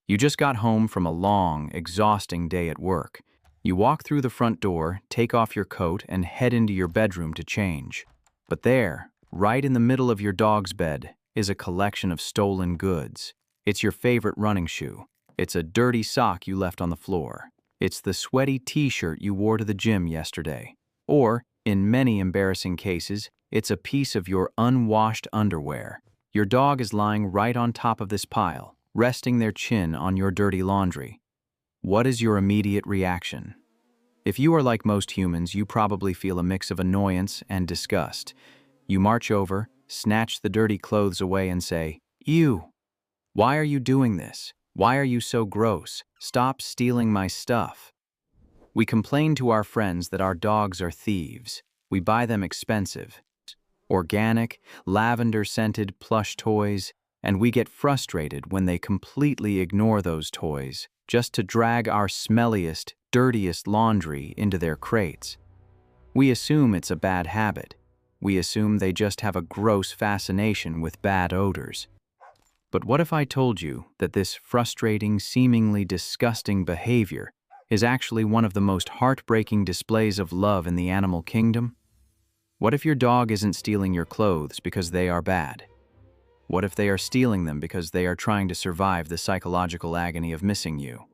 You just got home from a long, exhausting day at work. You walk through the front door, take off your coat, and head into your bedroom to change. But there, right in the middle of your dog's bed, is a collection of stolen goods. It's your favorite running shoe. It's a dirty sock you left on the floor. It's the sweaty t-shirt you wore to the gym yesterday. Or, in many embarrassing cases, it's a piece of your unwashed underwear. Your dog is lying right on top of this pile, resting their chin on your dirty laundry. What is your immediate reaction? If you are like most humans, you probably feel a mix of annoyance and disgust. You march over, snatch the dirty clothes away and say, "Ew! Why are you doing this? Why are you so gross? Stop stealing my stuff." We complain to our friends that our dogs are thieves. We buy them expensive, organic, lavender-scented plush toys, and we get frustrated when they completely ignore those toys just to drag our smelliest, dirtiest laundry into their crates. We assume it's a bad habit. We assume they just have a gross fascination with bad odors. But what if I told you that this frustrating, seemingly disgusting behavior is actually one of the most heartbreaking displays of love in the animal kingdom? What if your dog isn't stealing your clothes because they are bad? What if they are stealing them because they are trying to survive the psychological agony of missing you?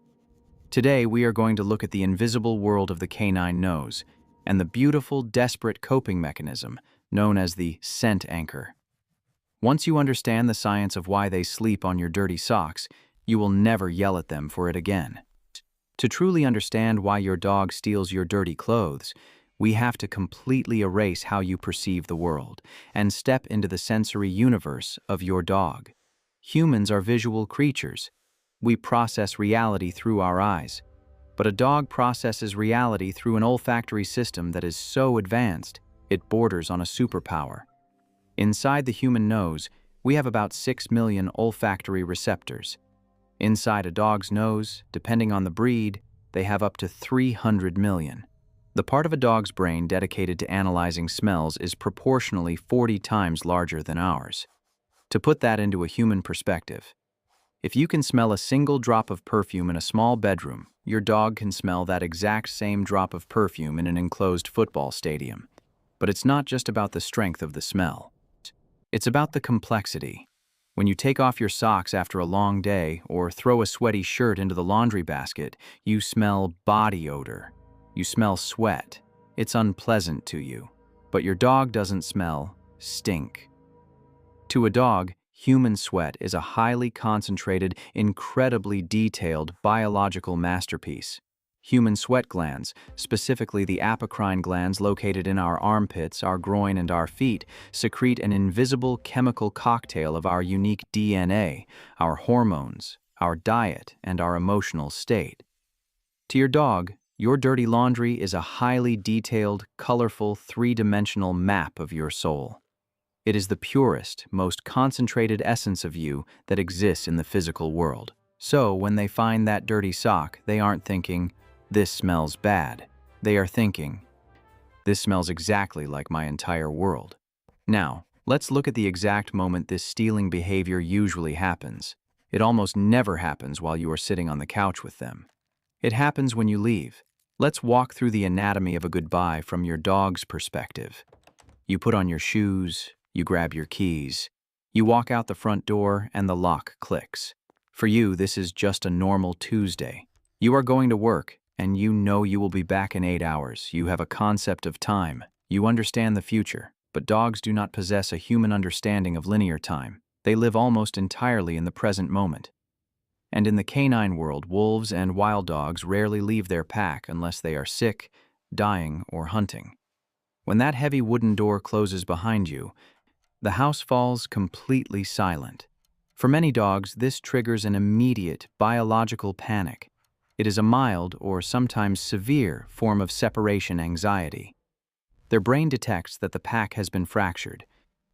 Today, we are going to look at the invisible world of the canine nose and the beautiful, desperate coping mechanism known as the scent anchor. Once you understand the science of why they sleep on your dirty socks, you will never yell at them for it again. To truly understand why your dog steals your dirty clothes, we have to completely erase how you perceive the world and step into the sensory universe of your dog. Humans are visual creatures. We process reality through our eyes, but a dog processes reality through an olfactory system that is so advanced, it borders on a superpower. Inside the human nose, we have about 6 million olfactory receptors. Inside a dog's nose, depending on the breed, they have up to 300 million. The part of a dog's brain dedicated to analyzing smells is proportionally 40 times larger than ours. To put that into a human perspective, if you can smell a single drop of perfume in a small bedroom, your dog can smell that exact same drop of perfume in an enclosed football stadium. But it's not just about the strength of the smell. It's about the complexity. When you take off your socks after a long day or throw a sweaty shirt into the laundry basket, you smell body odor. You smell sweat. It's unpleasant to you. But your dog doesn't smell stink. To a dog, human sweat is a highly concentrated, incredibly detailed biological masterpiece. Human sweat glands, specifically the apocrine glands located in our armpits, our groin, and our feet, secrete an invisible chemical cocktail of our unique DNA, our hormones, our diet, and our emotional state. To your dog, your dirty laundry is a highly detailed, colorful, three-dimensional map of your soul. It is the purest, most concentrated essence of you that exists in the physical world. So, when they find that dirty sock, they aren't thinking, "This smells bad." They are thinking, "This smells exactly like my entire world." Now, let's look at the exact moment this stealing behavior usually happens. It almost never happens while you are sitting on the couch with them. It happens when you leave. Let's walk through the anatomy of a goodbye from your dog's perspective. You put on your shoes, you grab your keys, you walk out the front door, and the lock clicks. For you, this is just a normal Tuesday. You are going to work, and you know you will be back in 8 hours. You have a concept of time. You understand the future, but dogs do not possess a human understanding of linear time. They live almost entirely in the present moment. And in the canine world, wolves and wild dogs rarely leave their pack unless they are sick, dying, or hunting. When that heavy wooden door closes behind you, the house falls completely silent. For many dogs, this triggers an immediate biological panic. It is a mild or sometimes severe form of separation anxiety. Their brain detects that the pack has been fractured.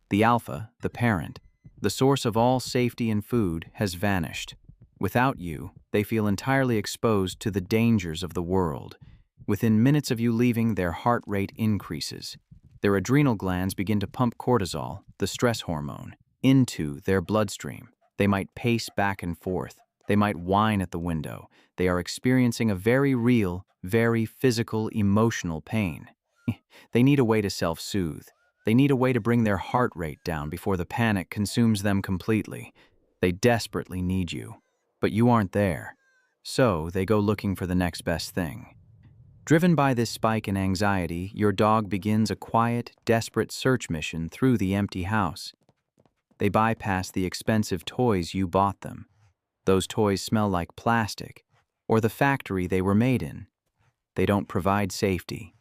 The alpha, the parent, the source of all safety and food, has vanished. Without you, they feel entirely exposed to the dangers of the world. Within minutes of you leaving, their heart rate increases. Their adrenal glands begin to pump cortisol, the stress hormone, into their bloodstream. They might pace back and forth. They might whine at the window. They are experiencing a very real, very physical, emotional pain. They need a way to self-soothe. They need a way to bring their heart rate down before the panic consumes them completely. They desperately need you, but you aren't there. So they go looking for the next best thing. Driven by this spike in anxiety, your dog begins a quiet, desperate search mission through the empty house. They bypass the expensive toys you bought them. Those toys smell like plastic, or the factory they were made in. They don't provide safety.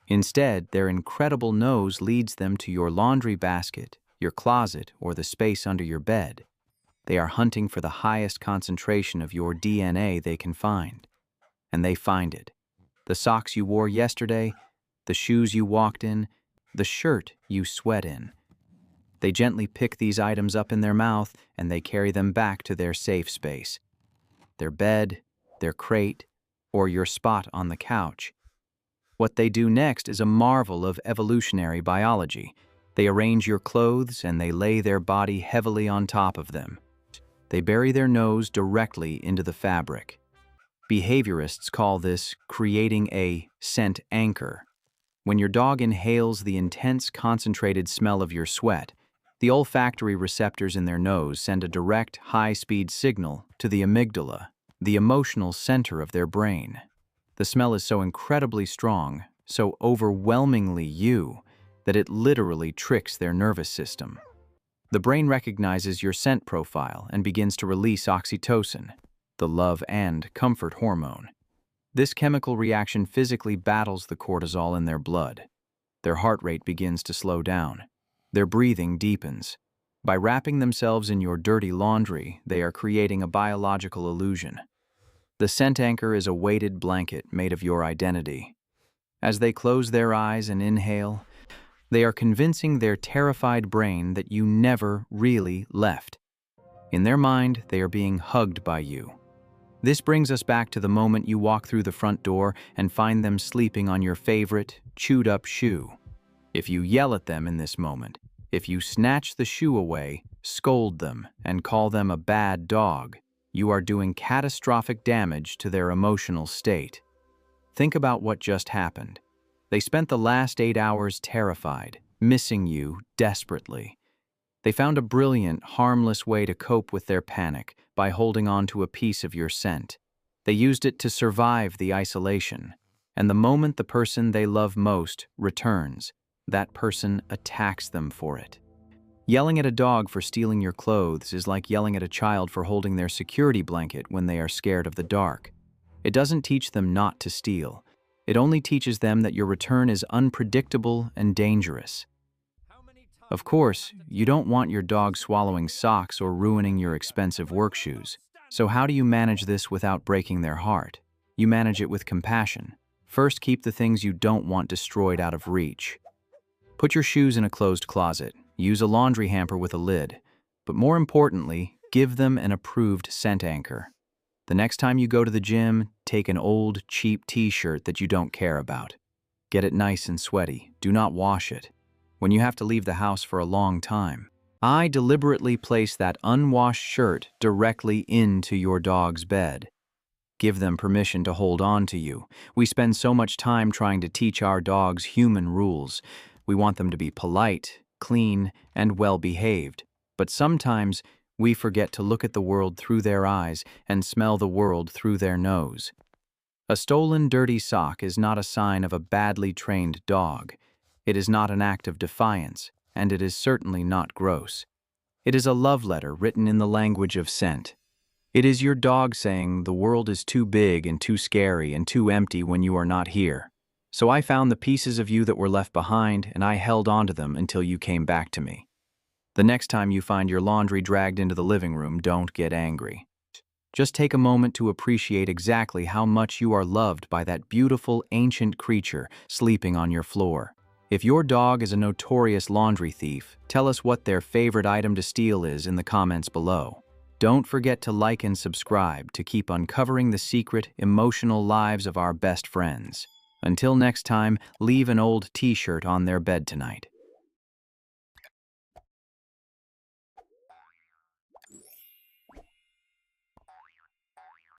Instead, their incredible nose leads them to your laundry basket, your closet, or the space under your bed. They are hunting for the highest concentration of your DNA they can find. And they find it. The socks you wore yesterday, the shoes you walked in, the shirt you sweat in. They gently pick these items up in their mouth and they carry them back to their safe space. Their bed, their crate, or your spot on the couch. What they do next is a marvel of evolutionary biology. They arrange your clothes and they lay their body heavily on top of them. They bury their nose directly into the fabric. Behaviorists call this creating a scent anchor. When your dog inhales the intense, concentrated smell of your sweat, the olfactory receptors in their nose send a direct, high-speed signal to the amygdala, the emotional center of their brain. The smell is so incredibly strong, so overwhelmingly you, that it literally tricks their nervous system. The brain recognizes your scent profile and begins to release oxytocin, the love and comfort hormone. This chemical reaction physically battles the cortisol in their blood. Their heart rate begins to slow down. Their breathing deepens. By wrapping themselves in your dirty laundry, they are creating a biological illusion. The scent anchor is a weighted blanket made of your identity. As they close their eyes and inhale, they are convincing their terrified brain that you never really left. In their mind, they are being hugged by you. This brings us back to the moment you walk through the front door and find them sleeping on your favorite, chewed-up shoe. If you yell at them in this moment, if you snatch the shoe away, scold them, and call them a bad dog, you are doing catastrophic damage to their emotional state. Think about what just happened. They spent the last 8 hours terrified, missing you desperately. They found a brilliant, harmless way to cope with their panic by holding on to a piece of your scent. They used it to survive the isolation. And the moment the person they love most returns, that person attacks them for it. Yelling at a dog for stealing your clothes is like yelling at a child for holding their security blanket when they are scared of the dark. It doesn't teach them not to steal. It only teaches them that your return is unpredictable and dangerous. Of course, you don't want your dog swallowing socks or ruining your expensive work shoes. So how do you manage this without breaking their heart? You manage it with compassion. First, keep the things you don't want destroyed out of reach. Put your shoes in a closed closet. Use a laundry hamper with a lid. But more importantly, give them an approved scent anchor. The next time you go to the gym, take an old, cheap t-shirt that you don't care about. Get it nice and sweaty. Do not wash it. When you have to leave the house for a long time, I deliberately place that unwashed shirt directly into your dog's bed. Give them permission to hold on to you. We spend so much time trying to teach our dogs human rules. We want them to be polite, clean, and well-behaved. But sometimes we forget to look at the world through their eyes and smell the world through their nose. A stolen dirty sock is not a sign of a badly trained dog. It is not an act of defiance, and it is certainly not gross. It is a love letter written in the language of scent. It is your dog saying the world is too big and too scary and too empty when you are not here. So I found the pieces of you that were left behind and I held onto them until you came back to me. The next time you find your laundry dragged into the living room, don't get angry. Just take a moment to appreciate exactly how much you are loved by that beautiful, ancient creature sleeping on your floor. If your dog is a notorious laundry thief, tell us what their favorite item to steal is in the comments below. Don't forget to like and subscribe to keep uncovering the secret, emotional lives of our best friends. Until next time, leave an old t-shirt on their bed tonight.